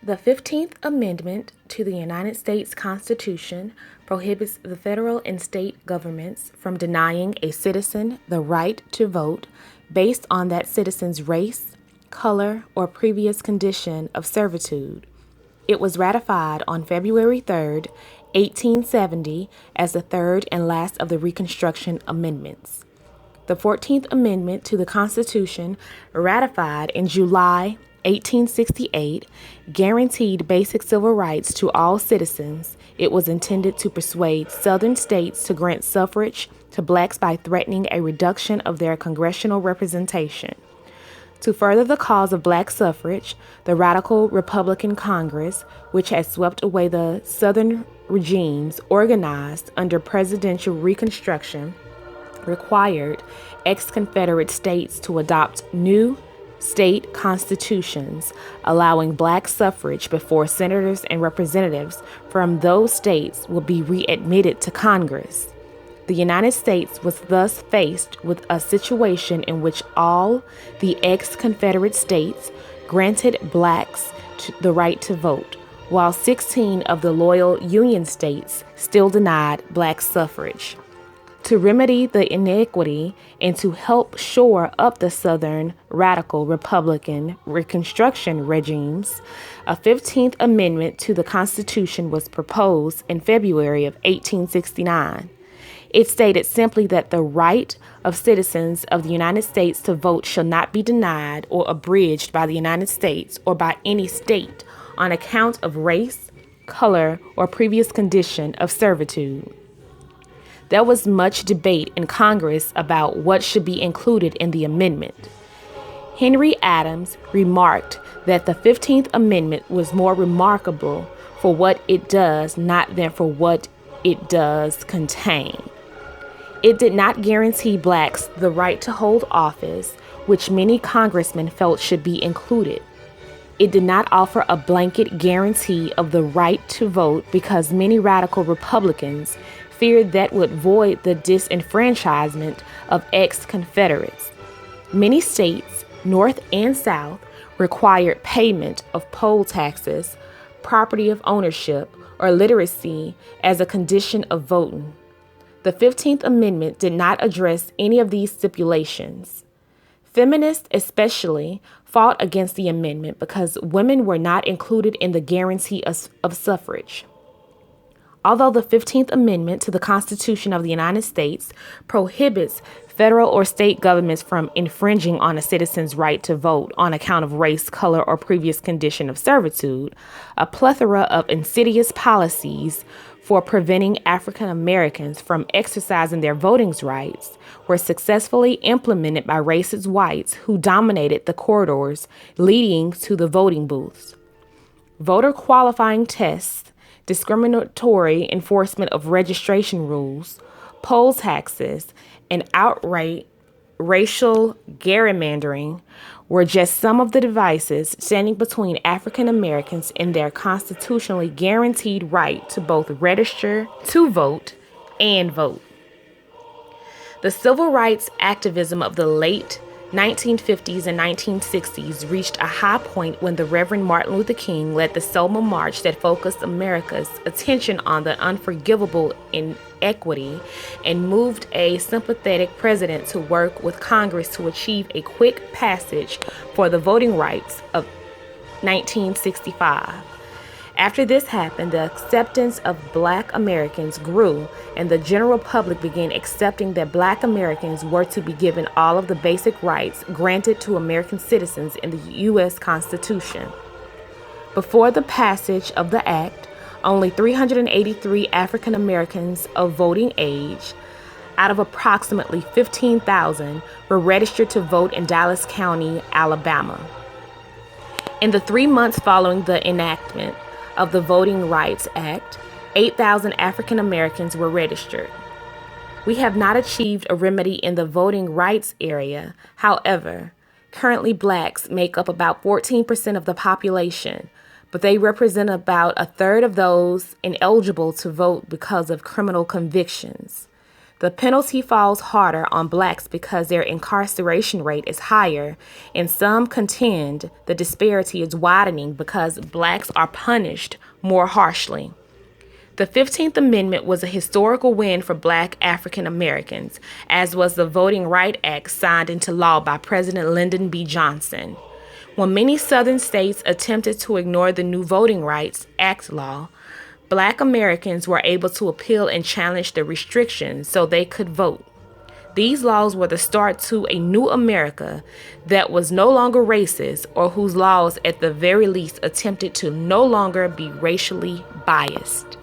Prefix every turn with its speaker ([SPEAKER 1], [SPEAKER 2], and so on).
[SPEAKER 1] The 15th Amendment to the United States Constitution prohibits the federal and state governments from denying a citizen the right to vote based on that citizen's race, color, or previous condition of servitude. It was ratified on February 3, 1870, as the third and last of the Reconstruction Amendments. The 14th Amendment to the Constitution, ratified in July 1868, guaranteed basic civil rights to all citizens. It was intended to persuade Southern states to grant suffrage to blacks by threatening a reduction of their congressional representation. To further the cause of black suffrage, the Radical Republican Congress, which had swept away the Southern regimes organized under presidential Reconstruction, required ex-Confederate states to adopt new state constitutions, allowing black suffrage before senators and representatives from those states would be readmitted to Congress. The United States was thus faced with a situation in which all the ex-Confederate states granted blacks the right to vote, while 16 of the loyal Union states still denied black suffrage. To remedy the inequity and to help shore up the Southern Radical Republican Reconstruction regimes, a 15th Amendment to the Constitution was proposed in February of 1869. It stated simply that the right of citizens of the United States to vote shall not be denied or abridged by the United States or by any state on account of race, color, or previous condition of servitude. There was much debate in Congress about what should be included in the amendment. Henry Adams remarked that the 15th Amendment was more remarkable for what it does, not than for what it does contain. It did not guarantee blacks the right to hold office, which many congressmen felt should be included. It did not offer a blanket guarantee of the right to vote because many radical Republicans feared that would void the disenfranchisement of ex-Confederates. Many states, North and South, required payment of poll taxes, property of ownership, or literacy as a condition of voting. The 15th Amendment did not address any of these stipulations. Feminists especially fought against the amendment because women were not included in the guarantee of suffrage. Although the 15th Amendment to the Constitution of the United States prohibits federal or state governments from infringing on a citizen's right to vote on account of race, color, or previous condition of servitude, a plethora of insidious policies for preventing African Americans from exercising their voting rights were successfully implemented by racist whites who dominated the corridors leading to the voting booths. Voter qualifying tests, discriminatory enforcement of registration rules, poll taxes, and outright racial gerrymandering were just some of the devices standing between African Americans and their constitutionally guaranteed right to both register to vote and vote. The civil rights activism of the late 1950s and 1960s reached a high point when the Reverend Martin Luther King led the Selma March that focused America's attention on the unforgivable inequity and moved a sympathetic president to work with Congress to achieve a quick passage for the voting rights of 1965. After this happened, the acceptance of Black Americans grew, and the general public began accepting that Black Americans were to be given all of the basic rights granted to American citizens in the U.S. Constitution. Before the passage of the act, only 383 African Americans of voting age, out of approximately 15,000, were registered to vote in Dallas County, Alabama. In the 3 months following the enactment of the Voting Rights Act, 8,000 African Americans were registered. We have not achieved a remedy in the voting rights area. However, currently blacks make up about 14% of the population, but they represent about a third of those ineligible to vote because of criminal convictions. The penalty falls harder on blacks because their incarceration rate is higher, and some contend the disparity is widening because blacks are punished more harshly. The 15th Amendment was a historical win for black African Americans, as was the Voting Rights Act signed into law by President Lyndon B. Johnson. When many southern states attempted to ignore the new Voting Rights Act law, black Americans were able to appeal and challenge the restrictions so they could vote. These laws were the start to a new America that was no longer racist, or whose laws at the very least attempted to no longer be racially biased.